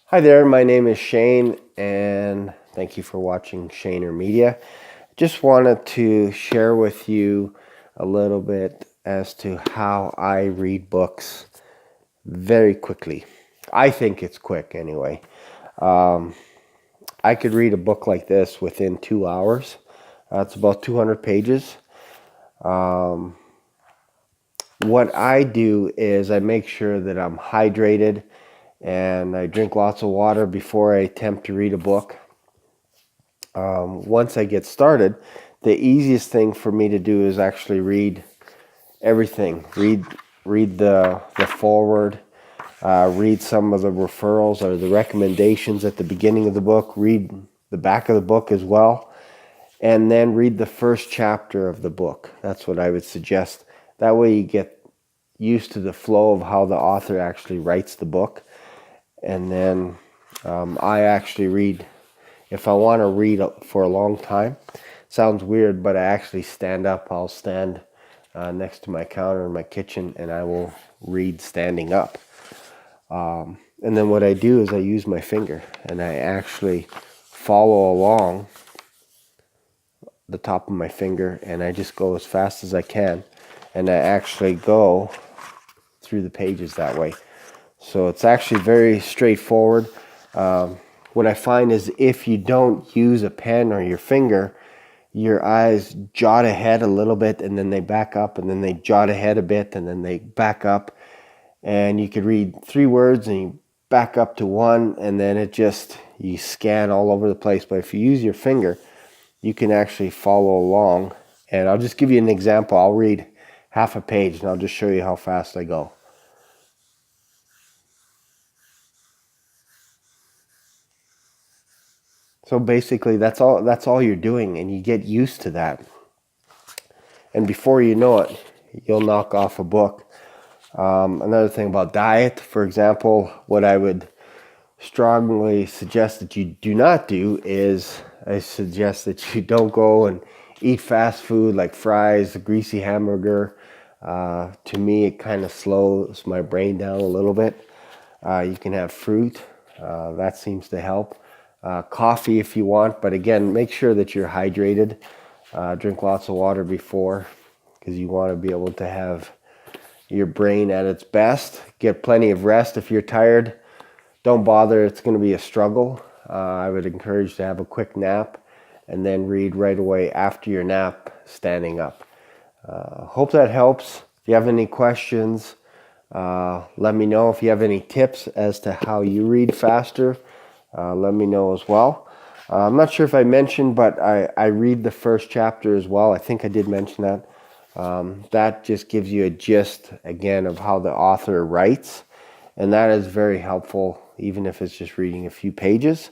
Hi there, my name is Shane, and thank you for watching Shaner Media. Just wanted to share with you a little bit as to how I read books very quickly. I think it's quick anyway. I could read a book like this within 2 hours. It's about 200 pages. What I do is I make sure that I'm hydrated and I drink lots of water before I attempt to read a book. Once I get started, the easiest thing for me to do is actually read everything. Read the foreword, read some of the referrals or the recommendations at the beginning of the book, read the back of the book as well, and then read the first chapter of the book. That's what I would suggest. That way you get used to the flow of how the author actually writes the book. And then I actually read, if I want to read for a long time. Sounds weird, but I actually stand up. I'll stand next to my counter in my kitchen and I will read standing up. And then what I do is I use my finger and I actually follow along the top of my finger and I just go as fast as I can, and I actually go through the pages that way. So it's actually very straightforward. What I find is if you don't use a pen or your finger, your eyes jot ahead a little bit and then they back up, and then they jot ahead a bit and then they back up. And you could read 3 words and you back up to 1, and then you scan all over the place. But if you use your finger, you can actually follow along. And I'll just give you an example. I'll read half a page and I'll just show you how fast I go. So basically that's all you're doing, and you get used to that. And before you know it, you'll knock off a book. Another thing about diet, for example, what I would strongly suggest that you do not do is I suggest that you don't go and eat fast food like fries, a greasy hamburger. To me, it kind of slows my brain down a little bit. You can have fruit. That seems to help. Coffee if you want, but again, make sure that you're hydrated. Drink lots of water before, because you want to be able to have your brain at its best. Get plenty of rest. If you're tired, don't bother. It's going to be a struggle. I would encourage to have a quick nap and then read right away after your nap, standing up. Hope that helps. If you have any questions, let me know. If you have any tips as to how you read faster, let me know as well. I'm not sure if I mentioned, but I read the first chapter as well. I think I did mention that. That just gives you a gist, again, of how the author writes. And that is very helpful, even if it's just reading a few pages.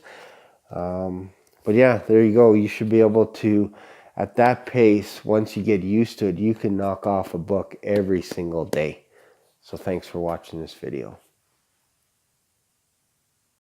But yeah, there you go. You should be able to, at that pace, once you get used to it, you can knock off a book every single day. So thanks for watching this video.